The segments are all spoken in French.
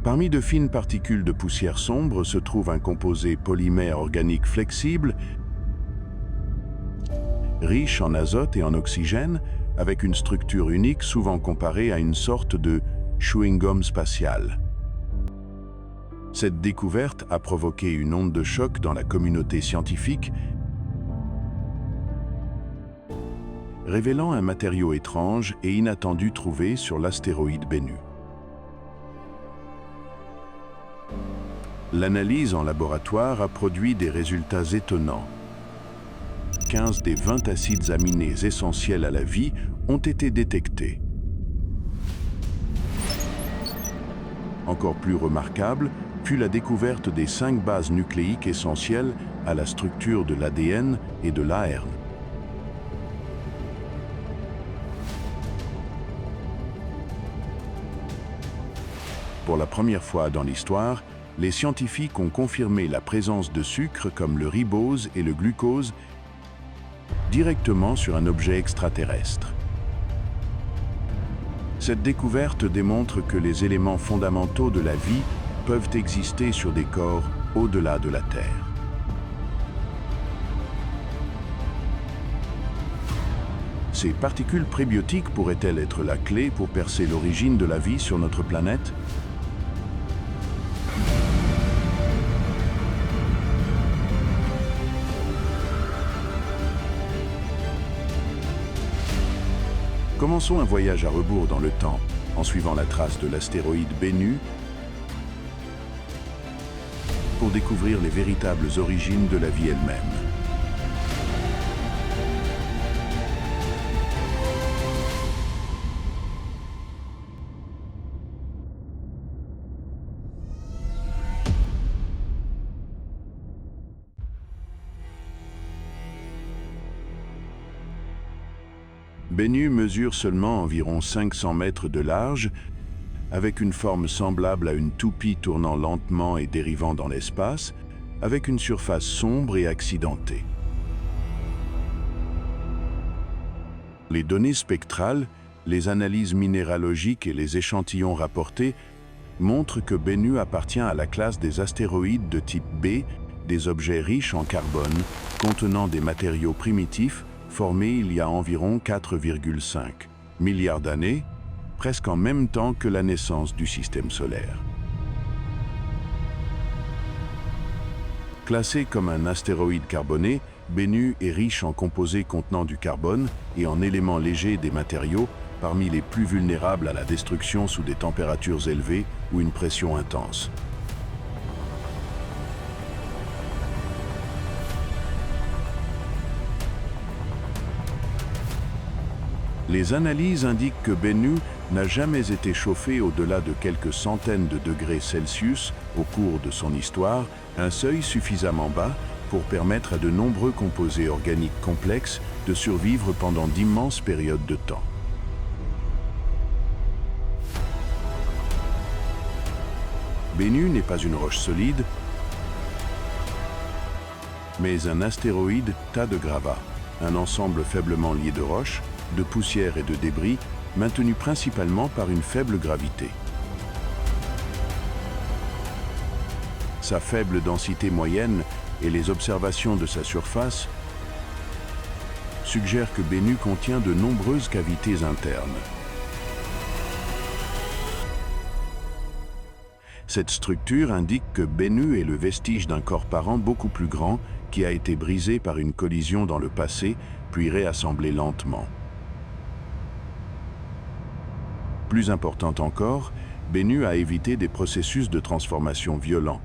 Parmi de fines particules de poussière sombre se trouve un composé polymère organique flexible, riche en azote et en oxygène, avec une structure unique souvent comparée à une sorte de chewing-gum spatial. Cette découverte a provoqué une onde de choc dans la communauté scientifique, révélant un matériau étrange et inattendu trouvé sur l'astéroïde Bennu. L'analyse en laboratoire a produit des résultats étonnants. 15 des 20 acides aminés essentiels à la vie ont été détectés. Encore plus remarquable fut la découverte des 5 bases nucléiques essentielles à la structure de l'ADN et de l'ARN. Pour la première fois dans l'histoire, les scientifiques ont confirmé la présence de sucres comme le ribose et le glucose directement sur un objet extraterrestre. Cette découverte démontre que les éléments fondamentaux de la vie peuvent exister sur des corps au-delà de la Terre. Ces particules prébiotiques pourraient-elles être la clé pour percer l'origine de la vie sur notre planète ? Commençons un voyage à rebours dans le temps, en suivant la trace de l'astéroïde Bennu, pour découvrir les véritables origines de la vie elle-même. Bennu mesure seulement environ 500 mètres de large, avec une forme semblable à une toupie tournant lentement et dérivant dans l'espace, avec une surface sombre et accidentée. Les données spectrales, les analyses minéralogiques et les échantillons rapportés montrent que Bennu appartient à la classe des astéroïdes de type B, des objets riches en carbone, contenant des matériaux primitifs formés il y a environ 4,5 milliards d'années, presque en même temps que la naissance du système solaire. Classé comme un astéroïde carboné, Bennu est riche en composés contenant du carbone et en éléments légers des matériaux parmi les plus vulnérables à la destruction sous des températures élevées ou une pression intense. Les analyses indiquent que Bennu n'a jamais été chauffé au-delà de quelques centaines de degrés Celsius au cours de son histoire, un seuil suffisamment bas pour permettre à de nombreux composés organiques complexes de survivre pendant d'immenses périodes de temps. Bennu n'est pas une roche solide, mais un astéroïde tas de gravats, un ensemble faiblement lié de roches, de poussière et de débris, maintenu principalement par une faible gravité. Sa faible densité moyenne et les observations de sa surface suggèrent que Bennu contient de nombreuses cavités internes. Cette structure indique que Bennu est le vestige d'un corps parent beaucoup plus grand qui a été brisé par une collision dans le passé, puis réassemblé lentement. Plus important encore, Bennu a évité des processus de transformation violents.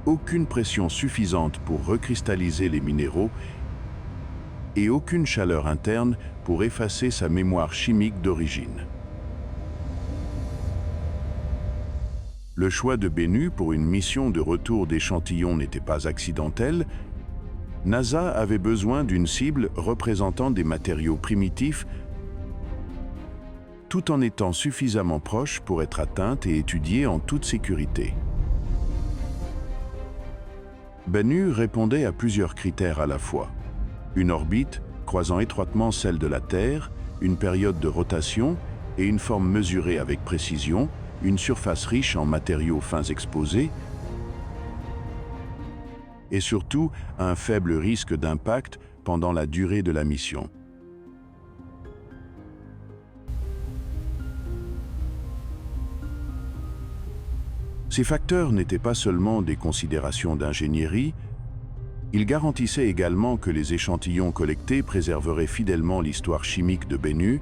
Aucune pression suffisante pour recristalliser les minéraux et aucune chaleur interne pour effacer sa mémoire chimique d'origine. Le choix de Bennu pour une mission de retour d'échantillons n'était pas accidentel. NASA avait besoin d'une cible représentant des matériaux primitifs tout en étant suffisamment proche pour être atteinte et étudiée en toute sécurité. Bennu répondait à plusieurs critères à la fois. Une orbite croisant étroitement celle de la Terre, une période de rotation et une forme mesurée avec précision, une surface riche en matériaux fins exposés et surtout un faible risque d'impact pendant la durée de la mission. Ces facteurs n'étaient pas seulement des considérations d'ingénierie, ils garantissaient également que les échantillons collectés préserveraient fidèlement l'histoire chimique de Bennu,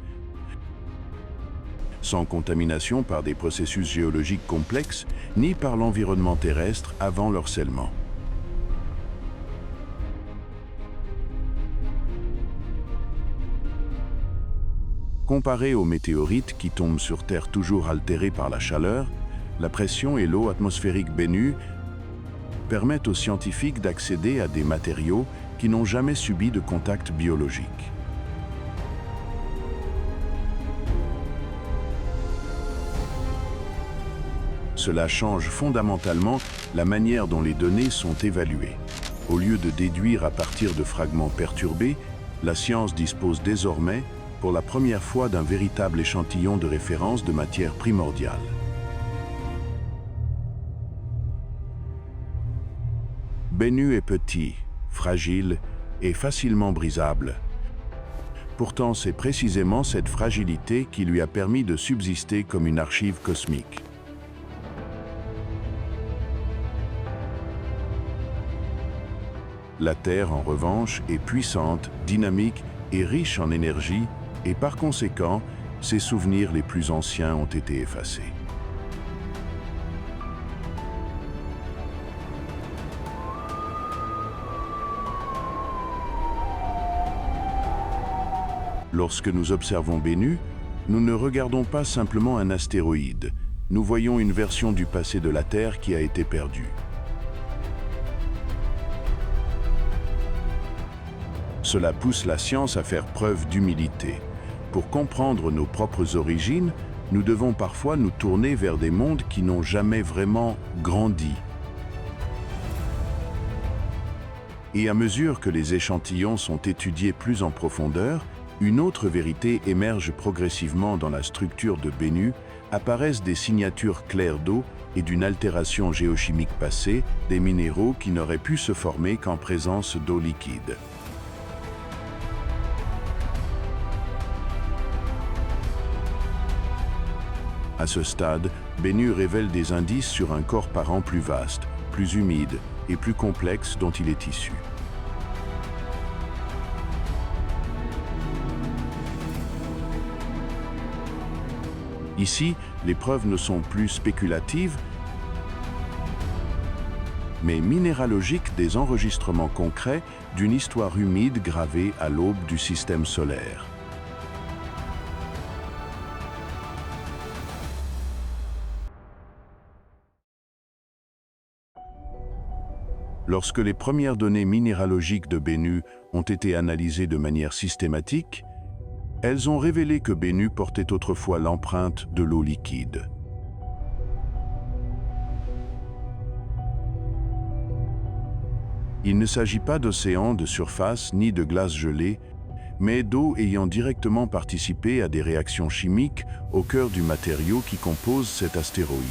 sans contamination par des processus géologiques complexes, ni par l'environnement terrestre avant leur scellement. Comparé aux météorites qui tombent sur Terre toujours altérées par la chaleur, la pression et l'eau atmosphérique Bennu permettent aux scientifiques d'accéder à des matériaux qui n'ont jamais subi de contact biologique. Cela change fondamentalement la manière dont les données sont évaluées. Au lieu de déduire à partir de fragments perturbés, la science dispose désormais, pour la première fois, d'un véritable échantillon de référence de matière primordiale. Bennu est petit, fragile et facilement brisable. Pourtant, c'est précisément cette fragilité qui lui a permis de subsister comme une archive cosmique. La Terre, en revanche, est puissante, dynamique et riche en énergie, et par conséquent, ses souvenirs les plus anciens ont été effacés. Lorsque nous observons Bennu, nous ne regardons pas simplement un astéroïde, nous voyons une version du passé de la Terre qui a été perdue. Cela pousse la science à faire preuve d'humilité. Pour comprendre nos propres origines, nous devons parfois nous tourner vers des mondes qui n'ont jamais vraiment grandi. Et à mesure que les échantillons sont étudiés plus en profondeur, une autre vérité émerge progressivement dans la structure de Bennu, apparaissent des signatures claires d'eau et d'une altération géochimique passée, des minéraux qui n'auraient pu se former qu'en présence d'eau liquide. À ce stade, Bennu révèle des indices sur un corps parent plus vaste, plus humide et plus complexe dont il est issu. Ici, les preuves ne sont plus spéculatives, mais minéralogiques des enregistrements concrets d'une histoire humide gravée à l'aube du système solaire. Lorsque les premières données minéralogiques de Bennu ont été analysées de manière systématique, elles ont révélé que Bennu portait autrefois l'empreinte de l'eau liquide. Il ne s'agit pas d'océans de surface ni de glace gelée, mais d'eau ayant directement participé à des réactions chimiques au cœur du matériau qui compose cet astéroïde.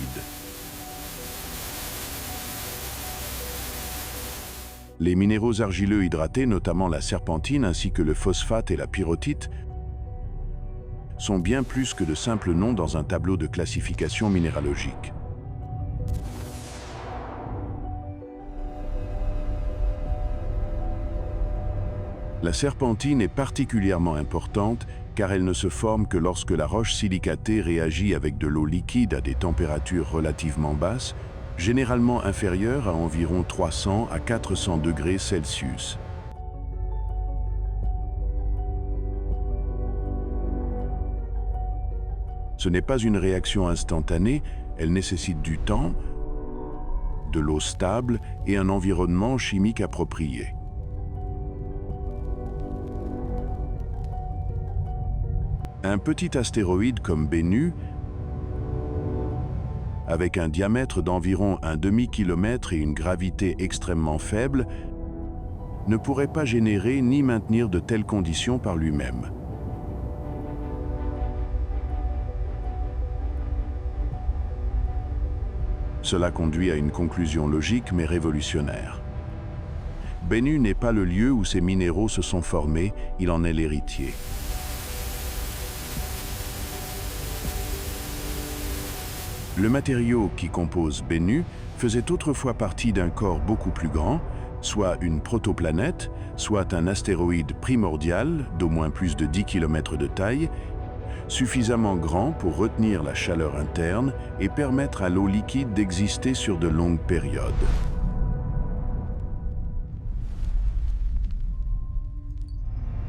Les minéraux argileux hydratés, notamment la serpentine ainsi que le phosphate et la pyrrhotite, sont bien plus que de simples noms dans un tableau de classification minéralogique. La serpentine est particulièrement importante car elle ne se forme que lorsque la roche silicatée réagit avec de l'eau liquide à des températures relativement basses, généralement inférieures à environ 300 à 400 degrés Celsius. Ce n'est pas une réaction instantanée, elle nécessite du temps, de l'eau stable et un environnement chimique approprié. Un petit astéroïde comme Bennu, avec un diamètre d'environ un demi-kilomètre et une gravité extrêmement faible, ne pourrait pas générer ni maintenir de telles conditions par Cela conduit à une conclusion logique mais révolutionnaire. Bennu n'est pas le lieu où ces minéraux se sont formés, il en est l'héritier. Le matériau qui compose Bennu faisait autrefois partie d'un corps beaucoup plus grand, soit une protoplanète, soit un astéroïde primordial d'au moins plus de 10 km de taille, suffisamment grand pour retenir la chaleur interne et permettre à l'eau liquide d'exister sur de longues périodes.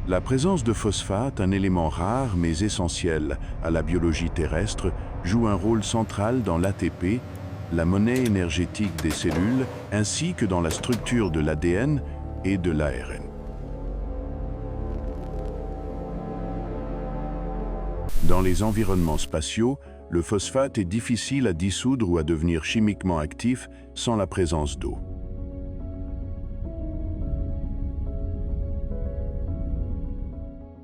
La présence de phosphate, un élément rare mais essentiel à la biologie terrestre, joue un rôle central dans l'ATP, la monnaie énergétique des cellules, ainsi que dans la structure de l'ADN et de l'ARN. Dans les environnements spatiaux, le phosphate est difficile à dissoudre ou à devenir chimiquement actif sans la présence d'eau.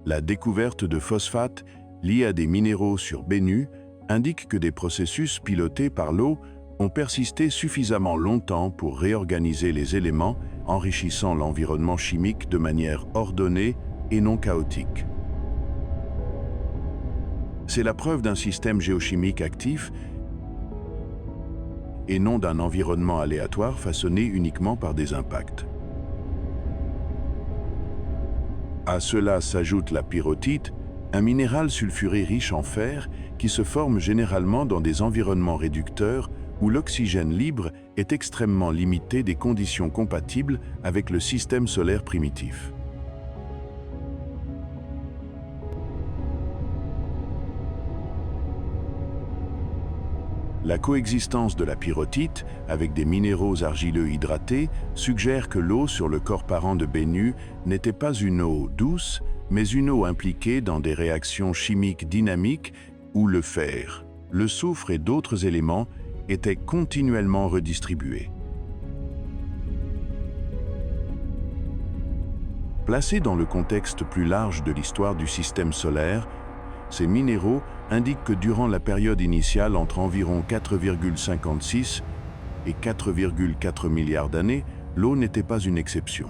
La découverte de phosphate liée à des minéraux sur Bennu indique que des processus pilotés par l'eau ont persisté suffisamment longtemps pour réorganiser les éléments, enrichissant l'environnement chimique de manière ordonnée et non chaotique. C'est la preuve d'un système géochimique actif et non d'un environnement aléatoire façonné uniquement par des impacts. À cela s'ajoute la pyrrhotite, un minéral sulfuré riche en fer qui se forme généralement dans des environnements réducteurs où l'oxygène libre est extrêmement limité des conditions compatibles avec le système solaire primitif. La coexistence de la pyrrhotite avec des minéraux argileux hydratés suggère que l'eau sur le corps parent de Bennu n'était pas une eau douce, mais une eau impliquée dans des réactions chimiques dynamiques où le fer, le soufre et d'autres éléments étaient continuellement redistribués. Placés dans le contexte plus large de l'histoire du système solaire, ces minéraux indiquent que durant la période initiale entre environ 4,56 et 4,4 milliards d'années, l'eau n'était pas une exception.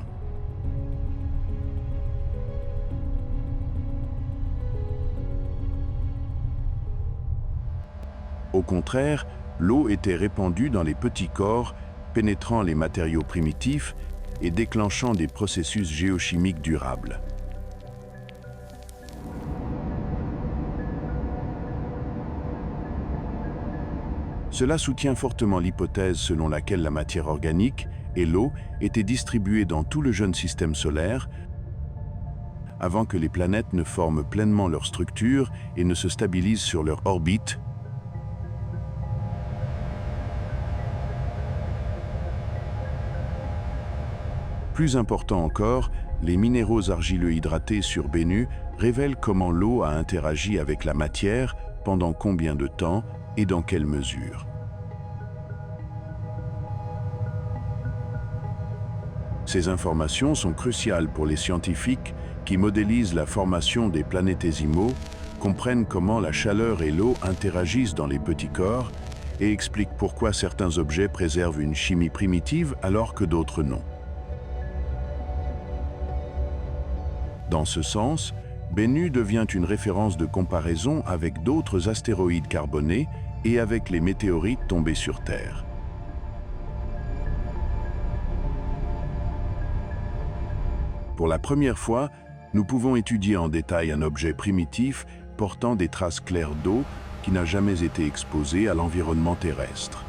Au contraire, l'eau était répandue dans les petits corps, pénétrant les matériaux primitifs et déclenchant des processus géochimiques durables. Cela soutient fortement l'hypothèse selon laquelle la matière organique et l'eau étaient distribuées dans tout le jeune système solaire avant que les planètes ne forment pleinement leur structure et ne se stabilisent sur leur orbite. Plus important encore, les minéraux argileux hydratés sur Bennu révèlent comment l'eau a interagi avec la matière, pendant combien de temps et dans quelle mesure. Ces informations sont cruciales pour les scientifiques qui modélisent la formation des planétésimaux, comprennent comment la chaleur et l'eau interagissent dans les petits corps et expliquent pourquoi certains objets préservent une chimie primitive alors que d'autres non. Dans ce sens, Bennu devient une référence de comparaison avec d'autres astéroïdes carbonés et avec les météorites tombés sur Terre. Pour la première fois, nous pouvons étudier en détail un objet primitif portant des traces claires d'eau qui n'a jamais été exposé à l'environnement terrestre.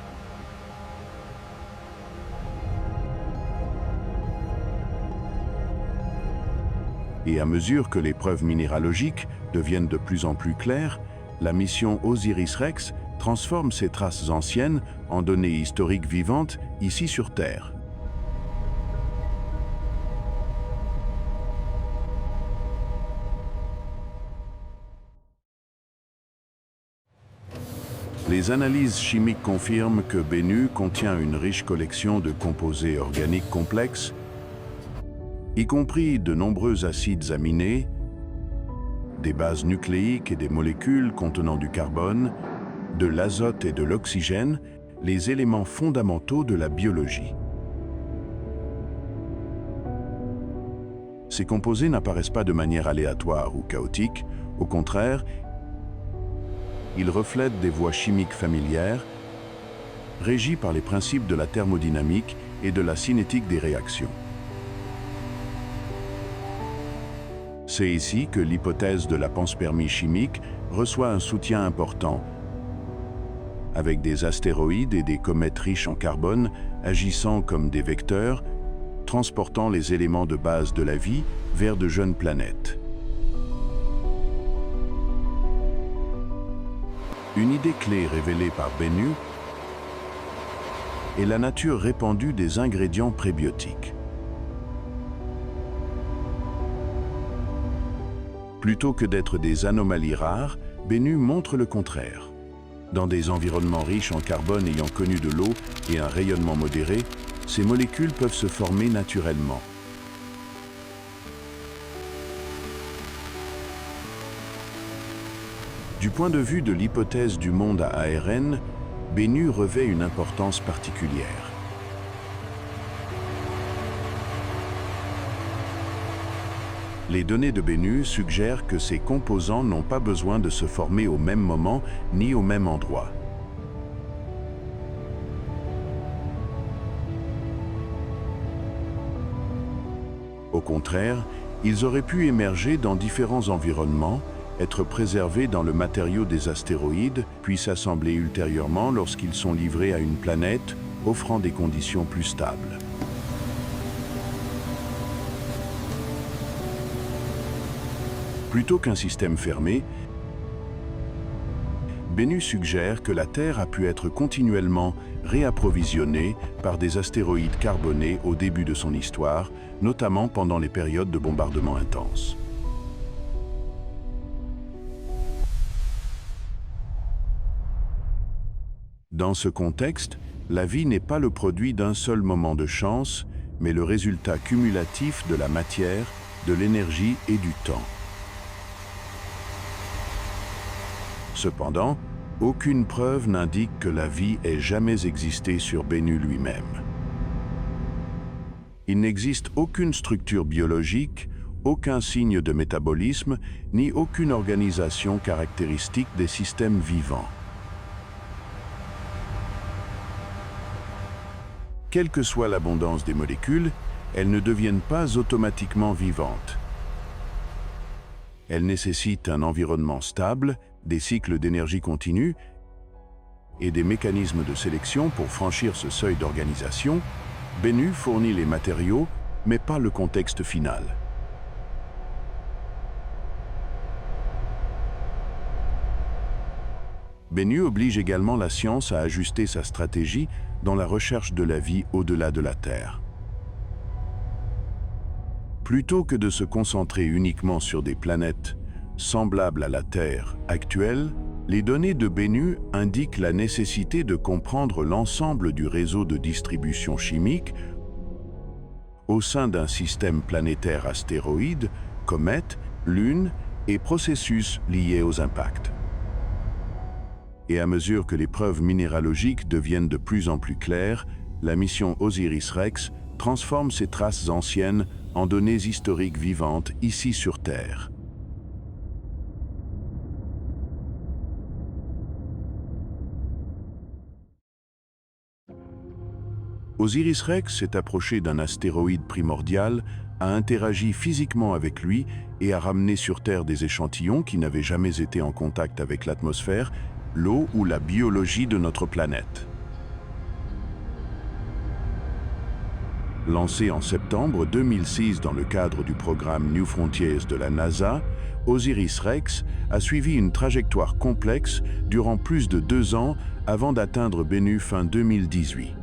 Et à mesure que les preuves minéralogiques deviennent de plus en plus claires, la mission OSIRIS-REx transforme ces traces anciennes en données historiques vivantes ici sur Terre. Les analyses chimiques confirment que Bennu contient une riche collection de composés organiques complexes, y compris de nombreux acides aminés, des bases nucléiques et des molécules contenant du carbone, de l'azote et de l'oxygène, les éléments fondamentaux de la biologie. Ces composés n'apparaissent pas de manière aléatoire ou chaotique, au contraire, ils reflètent des voies chimiques familières, régies par les principes de la thermodynamique et de la cinétique des réactions. C'est ici que l'hypothèse de la panspermie chimique reçoit un soutien important, avec des astéroïdes et des comètes riches en carbone agissant comme des vecteurs, transportant les éléments de base de la vie vers de jeunes planètes. Une idée clé révélée par Bennu est la nature répandue des ingrédients prébiotiques. Plutôt que d'être des anomalies rares, Bennu montre le contraire. Dans des environnements riches en carbone ayant connu de l'eau et un rayonnement modéré, ces molécules peuvent se former naturellement. Du point de vue de l'hypothèse du monde à ARN, Bennu revêt une importance particulière. Les données de Bennu suggèrent que ces composants n'ont pas besoin de se former au même moment ni au même endroit. Au contraire, ils auraient pu émerger dans différents environnements, être préservés dans le matériau des astéroïdes, puis s'assembler ultérieurement lorsqu'ils sont livrés à une planète, offrant des conditions plus stables. Plutôt qu'un système fermé, Bennu suggère que la Terre a pu être continuellement réapprovisionnée par des astéroïdes carbonés au début de son histoire, notamment pendant les périodes de bombardement intenses. Dans ce contexte, la vie n'est pas le produit d'un seul moment de chance, mais le résultat cumulatif de la matière, de l'énergie et du temps. Cependant, aucune preuve n'indique que la vie ait jamais existé sur Bennu lui-même. Il n'existe aucune structure biologique, aucun signe de métabolisme, ni aucune organisation caractéristique des systèmes vivants. Quelle que soit l'abondance des molécules, elles ne deviennent pas automatiquement vivantes. Elles nécessitent un environnement stable, des cycles d'énergie continue et des mécanismes de sélection pour franchir ce seuil d'organisation. Bennu fournit les matériaux, mais pas le contexte final. Bennu oblige également la science à ajuster sa stratégie dans la recherche de la vie au-delà de la Terre. Plutôt que de se concentrer uniquement sur des planètes semblables à la Terre actuelle, les données de Bennu indiquent la nécessité de comprendre l'ensemble du réseau de distribution chimique au sein d'un système planétaire astéroïdes, comètes, lunes et processus liés aux impacts. Et à mesure que les preuves minéralogiques deviennent de plus en plus claires, la mission OSIRIS-REx transforme ces traces anciennes en données historiques vivantes ici sur Terre. OSIRIS-REx s'est approché d'un astéroïde primordial, a interagi physiquement avec lui et a ramené sur Terre des échantillons qui n'avaient jamais été en contact avec l'atmosphère, l'eau ou la biologie de notre planète. Lancé en septembre 2006 dans le cadre du programme New Frontiers de la NASA, OSIRIS-REx a suivi une trajectoire complexe durant plus de 2 ans avant d'atteindre Bennu fin 2018.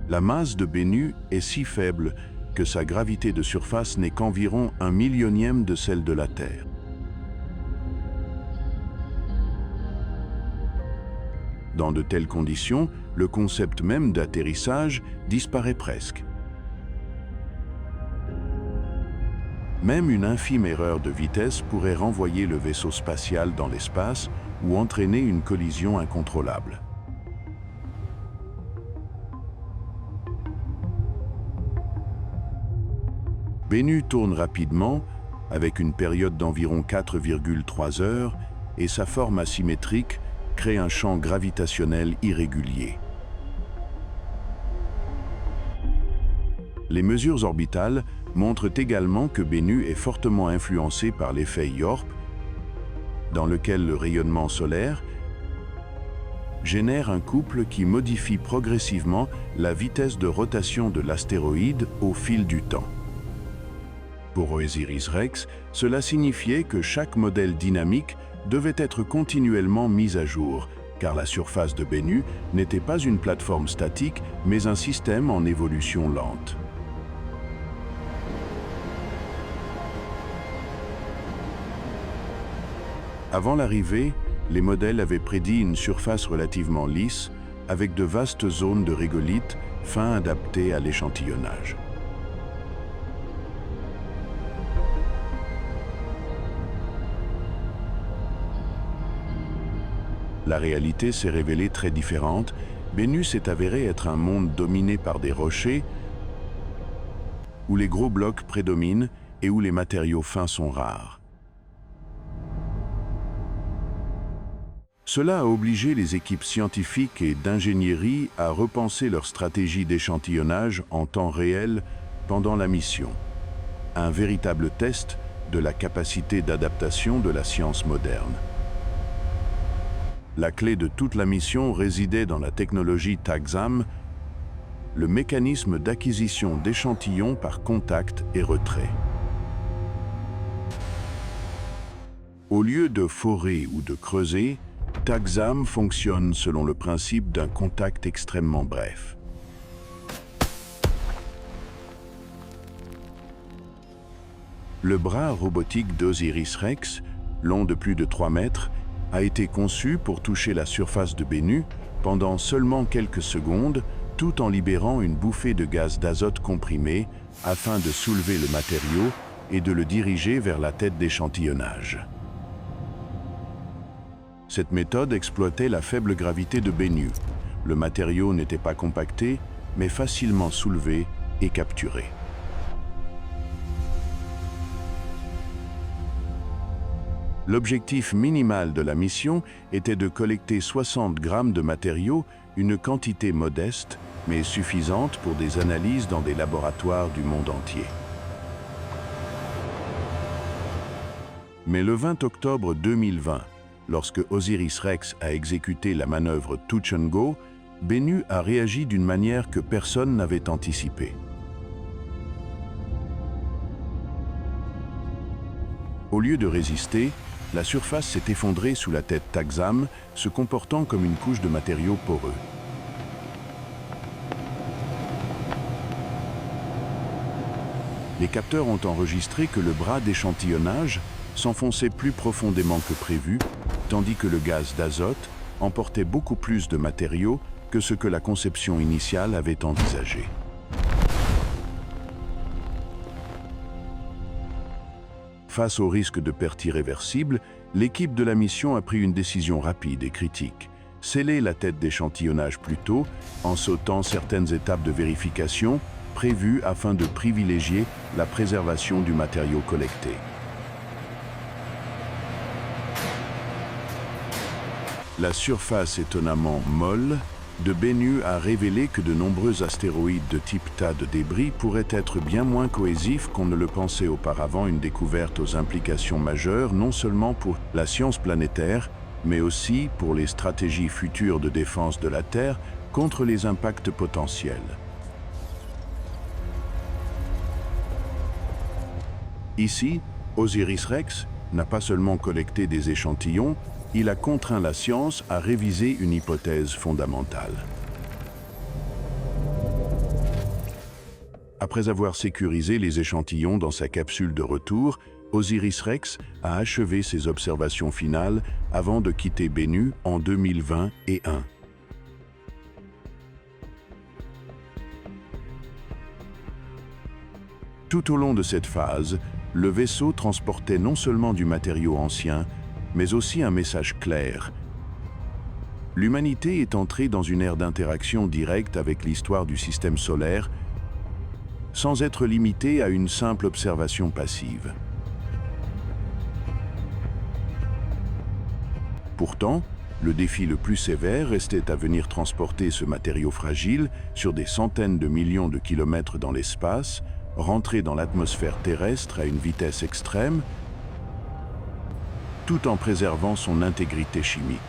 La masse de Bennu est si faible que sa gravité de surface n'est qu'environ 1/1000e de celle de la Terre. Dans de telles conditions, le concept même d'atterrissage disparaît presque. Même une infime erreur de vitesse pourrait renvoyer le vaisseau spatial dans l'espace ou entraîner une collision incontrôlable. Bennu tourne rapidement, avec une période d'environ 4,3 heures, et sa forme asymétrique crée un champ gravitationnel irrégulier. Les mesures orbitales montrent également que Bennu est fortement influencé par l'effet Yorp, dans lequel le rayonnement solaire génère un couple qui modifie progressivement la vitesse de rotation de l'astéroïde au fil du temps. Pour Osiris-Rex, cela signifiait que chaque modèle dynamique devait être continuellement mis à jour, car la surface de Bennu n'était pas une plateforme statique, mais un système en évolution lente. Avant l'arrivée, les modèles avaient prédit une surface relativement lisse, avec de vastes zones de régolithes fins adaptées à l'échantillonnage. La réalité s'est révélée très différente. Bennu s'est avéré être un monde dominé par des rochers, où les gros blocs prédominent et où les matériaux fins sont rares. Cela a obligé les équipes scientifiques et d'ingénierie à repenser leur stratégie d'échantillonnage en temps réel pendant la mission. Un véritable test de la capacité d'adaptation de la science moderne. La clé de toute la mission résidait dans la technologie TAGZAM, le mécanisme d'acquisition d'échantillons par contact et retrait. Au lieu de forer ou de creuser, TAGZAM fonctionne selon le principe d'un contact extrêmement bref. Le bras robotique d'Osiris-Rex, long de plus de 3 mètres, a été conçu pour toucher la surface de Bennu pendant seulement quelques secondes, tout en libérant une bouffée de gaz d'azote comprimé afin de soulever le matériau et de le diriger vers la tête d'échantillonnage. Cette méthode exploitait la faible gravité de Bennu. Le matériau n'était pas compacté, mais facilement soulevé et capturé. L'objectif minimal de la mission était de collecter 60 grammes de matériaux, une quantité modeste, mais suffisante pour des analyses dans des laboratoires du monde entier. Mais le 20 octobre 2020, lorsque Osiris-Rex a exécuté la manœuvre Touch and Go, Bennu a réagi d'une manière que personne n'avait anticipée. Au lieu de résister, la surface s'est effondrée sous la tête TAGZAM, se comportant comme une couche de matériaux poreux. Les capteurs ont enregistré que le bras d'échantillonnage s'enfonçait plus profondément que prévu, tandis que le gaz d'azote emportait beaucoup plus de matériaux que ce que la conception initiale avait envisagé. Face au risque de perte irréversible, l'équipe de la mission a pris une décision rapide et critique. Sceller la tête d'échantillonnage plus tôt, en sautant certaines étapes de vérification prévues afin de privilégier la préservation du matériau collecté. La surface étonnamment molle de Bennu a révélé que de nombreux astéroïdes de type tas de débris pourraient être bien moins cohésifs qu'on ne le pensait auparavant, une découverte aux implications majeures non seulement pour la science planétaire, mais aussi pour les stratégies futures de défense de la Terre contre les impacts potentiels. Ici, Osiris-Rex n'a pas seulement collecté des échantillons, il a contraint la science à réviser une hypothèse fondamentale. Après avoir sécurisé les échantillons dans sa capsule de retour, Osiris-Rex a achevé ses observations finales avant de quitter Bennu en 2021. Tout au long de cette phase, le vaisseau transportait non seulement du matériau ancien, mais aussi un message clair. L'humanité est entrée dans une ère d'interaction directe avec l'histoire du système solaire, sans être limitée à une simple observation passive. Pourtant, le défi le plus sévère restait à venir transporter ce matériau fragile sur des centaines de millions de kilomètres dans l'espace, rentrer dans l'atmosphère terrestre à une vitesse extrême, tout en préservant son intégrité chimique.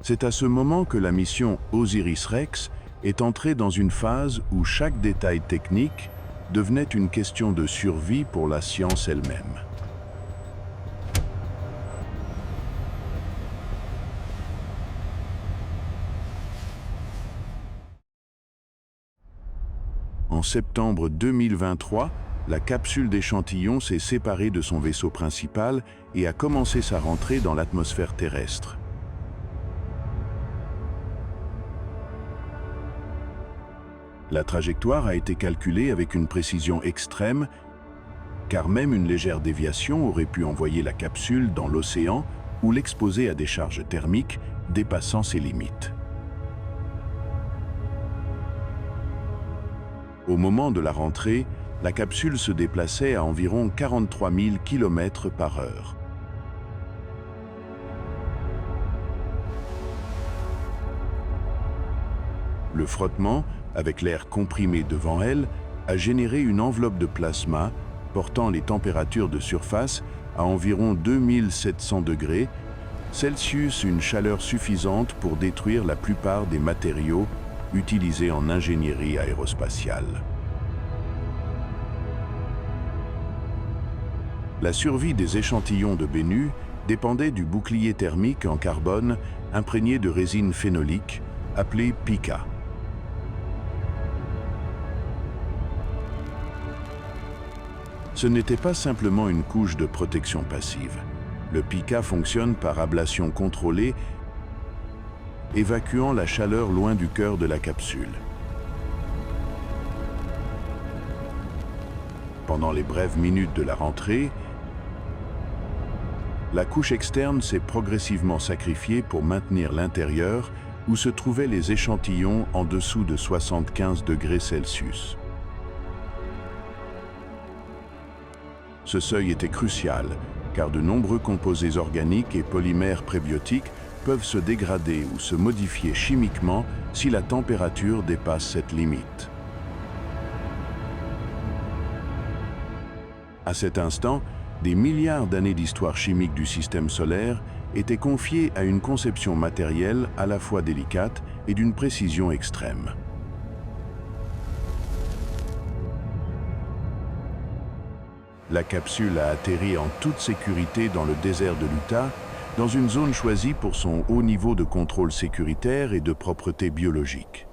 C'est à ce moment que la mission Osiris-Rex est entrée dans une phase où chaque détail technique devenait une question de survie pour la science elle-même. En septembre 2023, la capsule d'échantillons s'est séparée de son vaisseau principal et a commencé sa rentrée dans l'atmosphère terrestre. La trajectoire a été calculée avec une précision extrême, car même une légère déviation aurait pu envoyer la capsule dans l'océan ou l'exposer à des charges thermiques dépassant ses limites. Au moment de la rentrée, la capsule se déplaçait à environ 43 000 km/h. Le frottement, avec l'air comprimé devant elle, a généré une enveloppe de plasma portant les températures de surface à environ 2700 degrés Celsius, une chaleur suffisante pour détruire la plupart des matériaux utilisés en ingénierie aérospatiale. La survie des échantillons de Bennu dépendait du bouclier thermique en carbone imprégné de résine phénolique, appelée PICA. Ce n'était pas simplement une couche de protection passive. Le PICA fonctionne par ablation contrôlée, évacuant la chaleur loin du cœur de la capsule. Pendant les brèves minutes de la rentrée, la couche externe s'est progressivement sacrifiée pour maintenir l'intérieur où se trouvaient les échantillons en dessous de 75 degrés Celsius. Ce seuil était crucial, car de nombreux composés organiques et polymères prébiotiques peuvent se dégrader ou se modifier chimiquement si la température dépasse cette limite. À cet instant, des milliards d'années d'histoire chimique du système solaire étaient confiées à une conception matérielle à la fois délicate et d'une précision extrême. La capsule a atterri en toute sécurité dans le désert de l'Utah, dans une zone choisie pour son haut niveau de contrôle sécuritaire et de propreté biologique.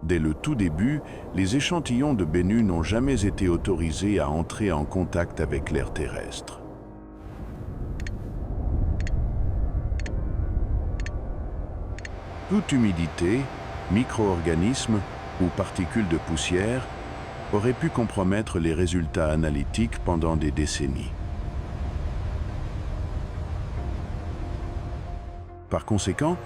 Dès le tout début, les échantillons de Bennu n'ont jamais été autorisés à entrer en contact avec l'air terrestre. Toute humidité, micro-organismes ou particules de poussière aurait pu compromettre les résultats analytiques pendant des décennies. Par conséquent,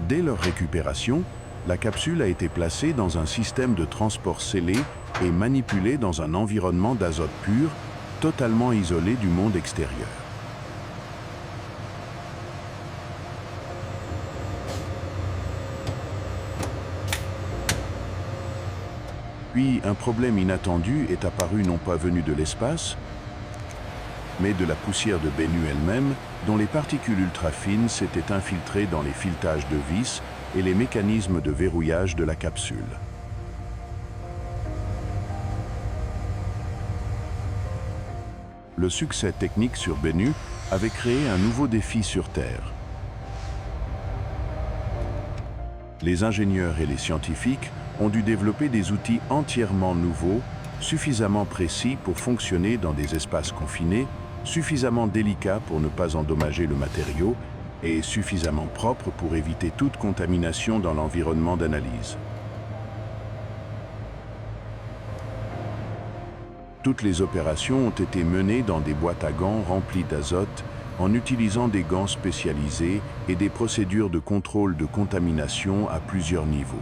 dès leur récupération, la capsule a été placée dans un système de transport scellé et manipulée dans un environnement d'azote pur, totalement isolé du monde extérieur. Puis, un problème inattendu est apparu non pas venu de l'espace, mais de la poussière de Bennu elle-même, dont les particules ultra-fines s'étaient infiltrées dans les filetages de vis et les mécanismes de verrouillage de la capsule. Le succès technique sur Bennu avait créé un nouveau défi sur Terre. Les ingénieurs et les scientifiques ont dû développer des outils entièrement nouveaux, suffisamment précis pour fonctionner dans des espaces confinés, suffisamment délicat pour ne pas endommager le matériau et suffisamment propre pour éviter toute contamination dans l'environnement d'analyse. Toutes les opérations ont été menées dans des boîtes à gants remplies d'azote en utilisant des gants spécialisés et des procédures de contrôle de contamination à plusieurs niveaux.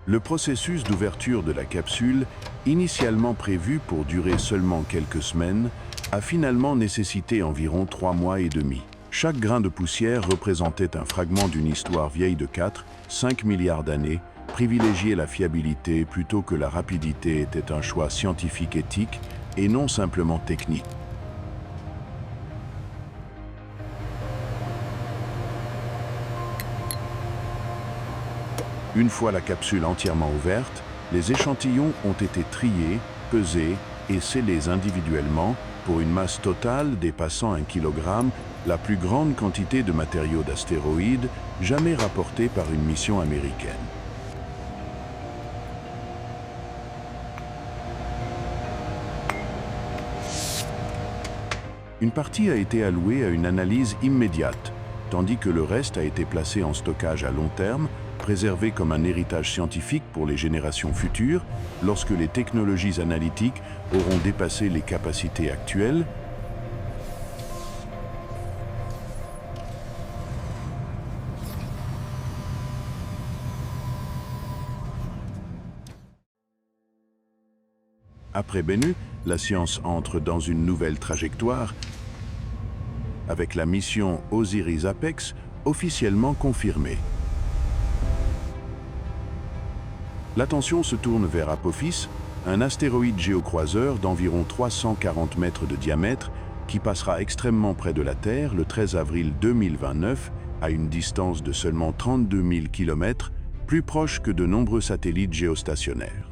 Le processus d'ouverture de la capsule, initialement prévu pour durer seulement quelques semaines, a finalement nécessité environ 3 mois et demi. Chaque grain de poussière représentait un fragment d'une histoire vieille de 4-5 milliards d'années. Privilégier la fiabilité plutôt que la rapidité était un choix scientifique éthique et non simplement technique. Une fois la capsule entièrement ouverte, les échantillons ont été triés, pesés et scellés individuellement pour une masse totale dépassant 1 kg, la plus grande quantité de matériaux d'astéroïdes jamais rapportée par une mission américaine. Une partie a été allouée à une analyse immédiate, tandis que le reste a été placé en stockage à long terme, préservé comme un héritage scientifique pour les générations futures, lorsque les technologies analytiques auront dépassé les capacités actuelles. Après Bennu, la science entre dans une nouvelle trajectoire, avec la mission OSIRIS-APEX officiellement confirmée. L'attention se tourne vers Apophis, un astéroïde géocroiseur d'environ 340 mètres de diamètre qui passera extrêmement près de la Terre le 13 avril 2029 à une distance de seulement 32 000 km, plus proche que de nombreux satellites géostationnaires.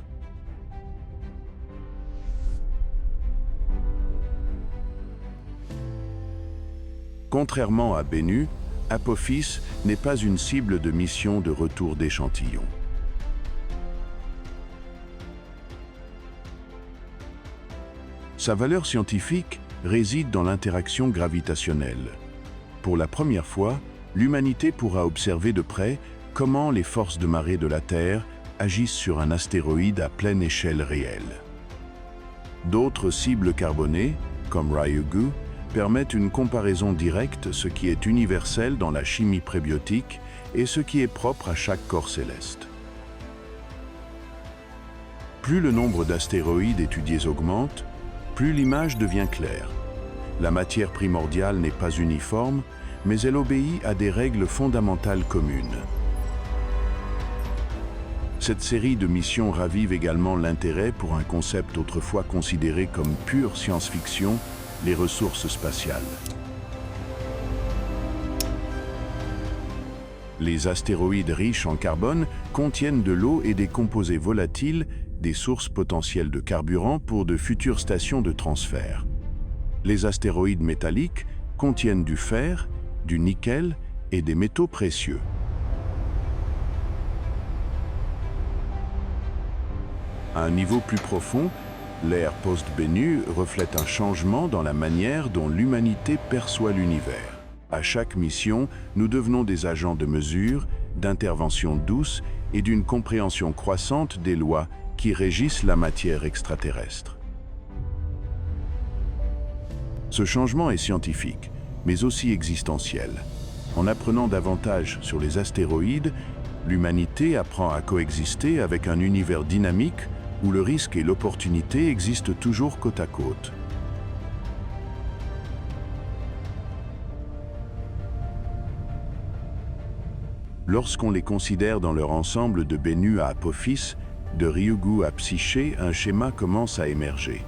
Contrairement à Bennu, Apophis n'est pas une cible de mission de retour d'échantillons. Sa valeur scientifique réside dans l'interaction gravitationnelle. Pour la première fois, l'humanité pourra observer de près comment les forces de marée de la Terre agissent sur un astéroïde à pleine échelle réelle. D'autres cibles carbonées, comme Ryugu, permettent une comparaison directe, ce qui est universel dans la chimie prébiotique et ce qui est propre à chaque corps céleste. Plus le nombre d'astéroïdes étudiés augmente, plus l'image devient claire. La matière primordiale n'est pas uniforme, mais elle obéit à des règles fondamentales communes. Cette série de missions ravive également l'intérêt pour un concept autrefois considéré comme pure science-fiction, les ressources spatiales. Les astéroïdes riches en carbone contiennent de l'eau et des composés volatiles, des sources potentielles de carburant pour de futures stations de transfert. Les astéroïdes métalliques contiennent du fer, du nickel et des métaux précieux. À un niveau plus profond, l'ère post-Bennu reflète un changement dans la manière dont l'humanité perçoit l'univers. À chaque mission, nous devenons des agents de mesure, d'intervention douce et d'une compréhension croissante des lois qui régissent la matière extraterrestre. Ce changement est scientifique, mais aussi existentiel. En apprenant davantage sur les astéroïdes, l'humanité apprend à coexister avec un univers dynamique où le risque et l'opportunité existent toujours côte à côte. Lorsqu'on les considère dans leur ensemble de Bennu à Apophis, de Ryugu à Psyché, un schéma commence à émerger.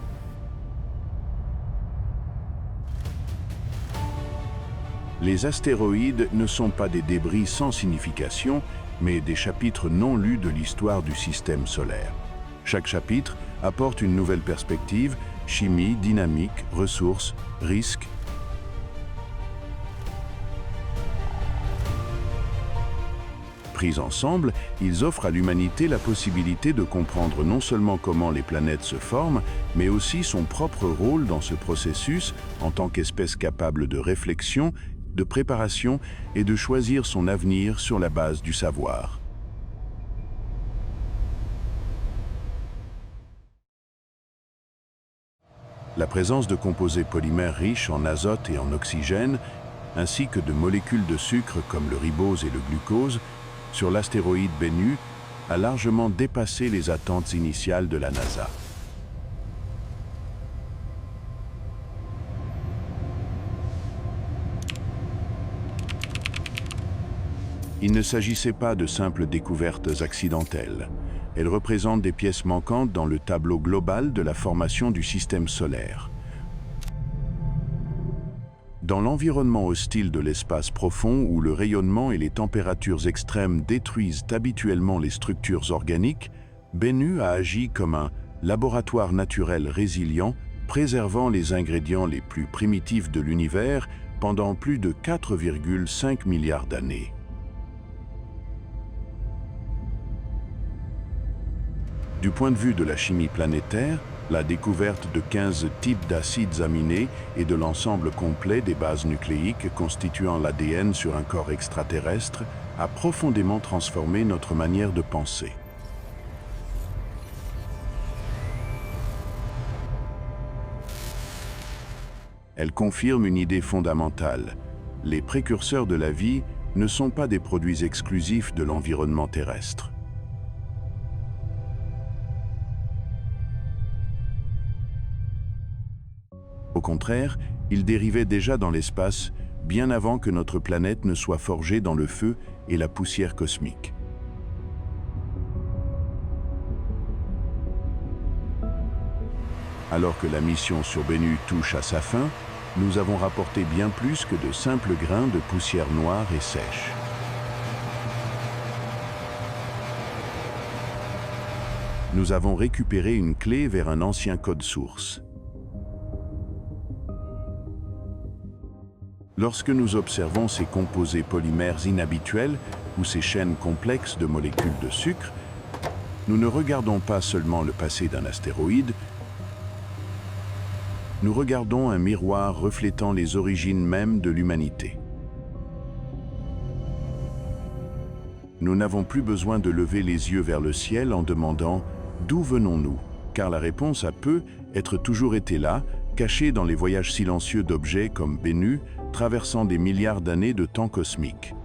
Les astéroïdes ne sont pas des débris sans signification, mais des chapitres non lus de l'histoire du système solaire. Chaque chapitre apporte une nouvelle perspective, chimie, dynamique, ressources, risques. Pris ensemble, ils offrent à l'humanité la possibilité de comprendre non seulement comment les planètes se forment, mais aussi son propre rôle dans ce processus en tant qu'espèce capable de réflexion, de préparation et de choisir son avenir sur la base du savoir. La présence de composés polymères riches en azote et en oxygène, ainsi que de molécules de sucre comme le ribose et le glucose, sur l'astéroïde Bennu, a largement dépassé les attentes initiales de la NASA. Il ne s'agissait pas de simples découvertes accidentelles. Elles représentent des pièces manquantes dans le tableau global de la formation du système solaire. Dans l'environnement hostile de l'espace profond où le rayonnement et les températures extrêmes détruisent habituellement les structures organiques, Bennu a agi comme un laboratoire naturel résilient, préservant les ingrédients les plus primitifs de l'univers pendant plus de 4,5 milliards d'années. Du point de vue de la chimie planétaire, la découverte de 15 types d'acides aminés et de l'ensemble complet des bases nucléiques constituant l'ADN sur un corps extraterrestre a profondément transformé notre manière de penser. Elle confirme une idée fondamentale. Les précurseurs de la vie ne sont pas des produits exclusifs de l'environnement terrestre. Au contraire, ils dérivaient déjà dans l'espace, bien avant que notre planète ne soit forgée dans le feu et la poussière cosmique. Alors que la mission sur Bennu touche à sa fin, nous avons rapporté bien plus que de simples grains de poussière noire et sèche. Nous avons récupéré une clé vers un ancien code source. Lorsque nous observons ces composés polymères inhabituels ou ces chaînes complexes de molécules de sucre, nous ne regardons pas seulement le passé d'un astéroïde, nous regardons un miroir reflétant les origines mêmes de l'humanité. Nous n'avons plus besoin de lever les yeux vers le ciel en demandant « D'où venons-nous ?» car la réponse a peut être toujours été là, cachée dans les voyages silencieux d'objets comme Bennu, traversant des milliards d'années de temps cosmique.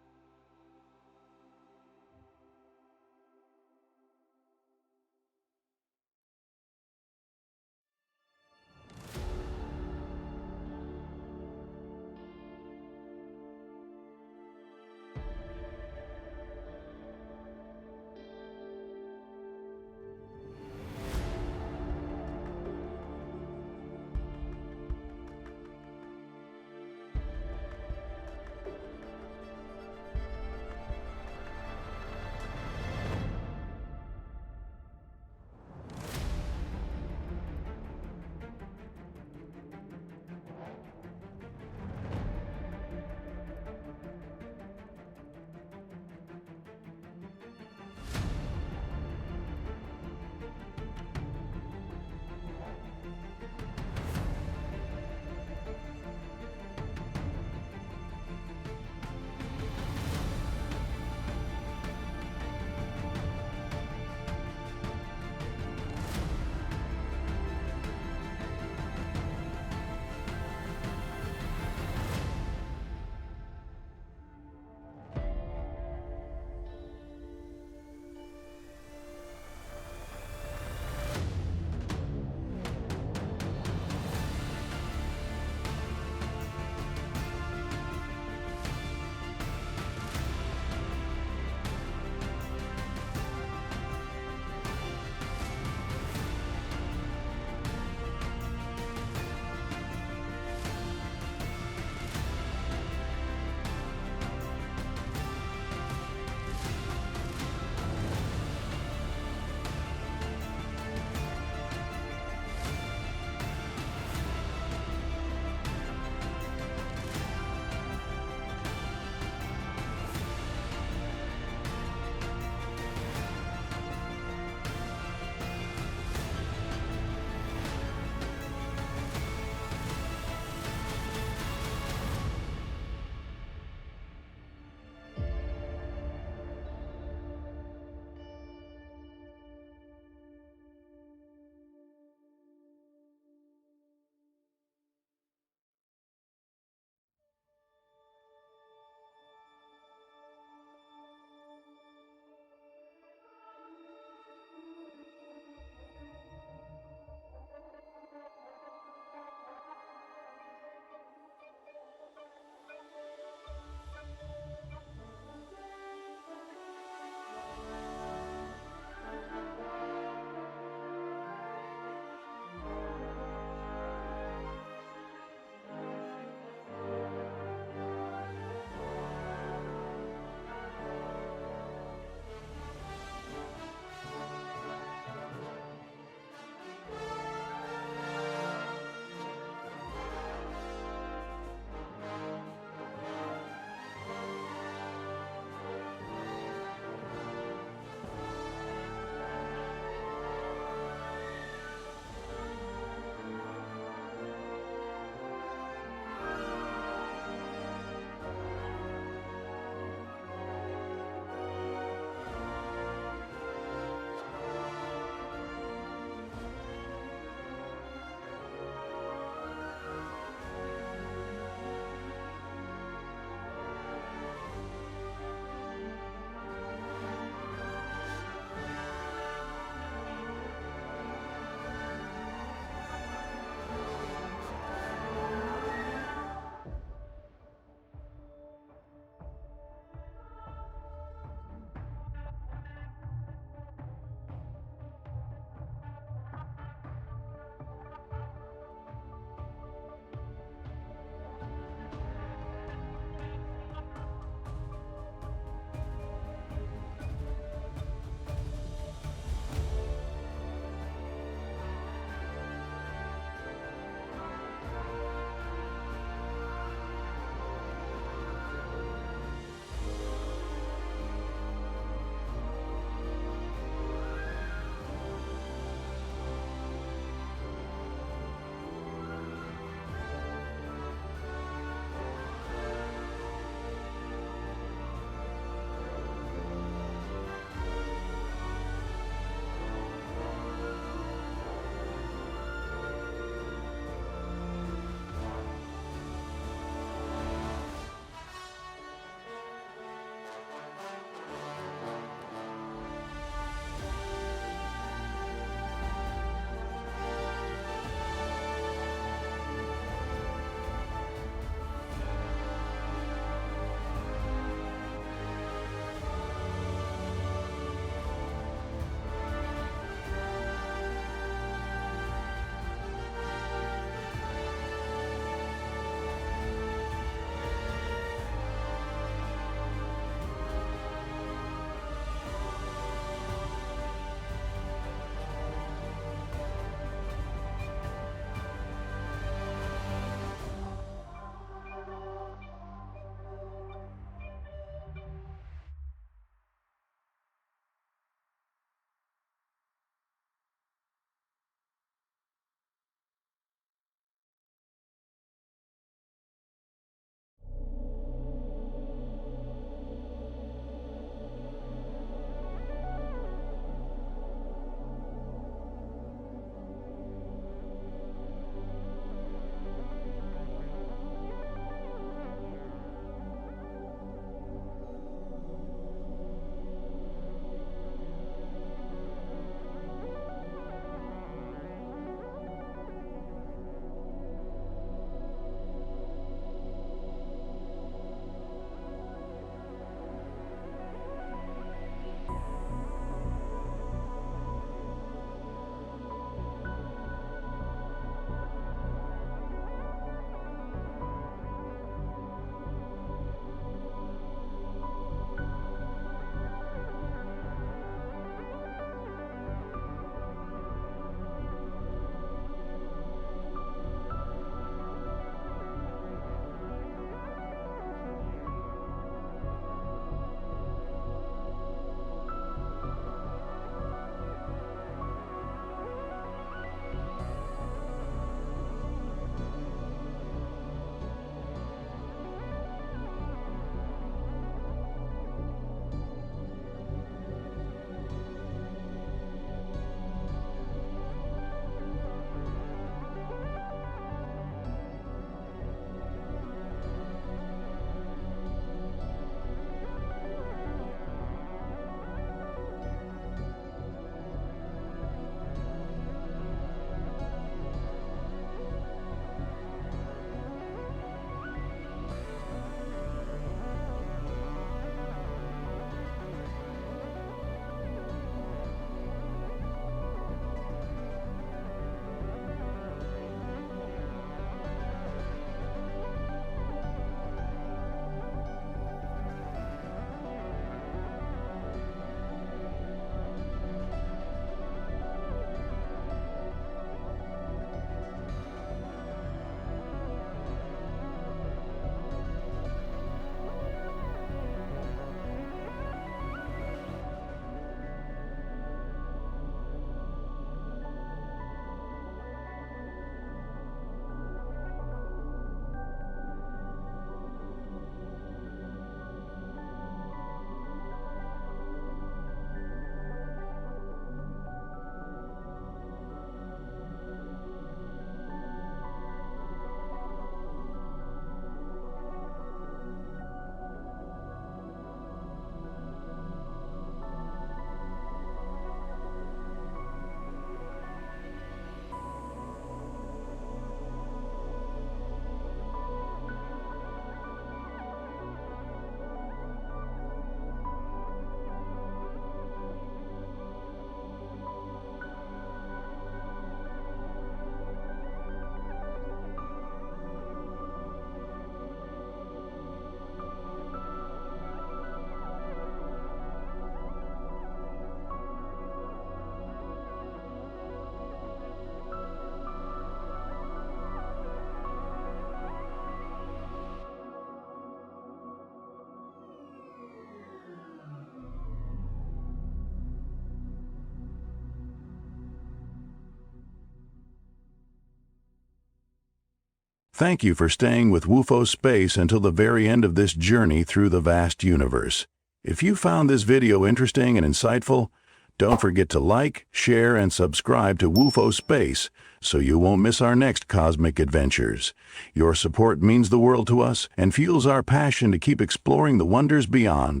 Thank you for staying with WUFO Space until the very end of this journey through the vast universe. If you found this video interesting and insightful, don't forget to like, share, and subscribe to WUFO Space so you won't miss our next cosmic adventures. Your support means the world to us and fuels our passion to keep exploring the wonders beyond.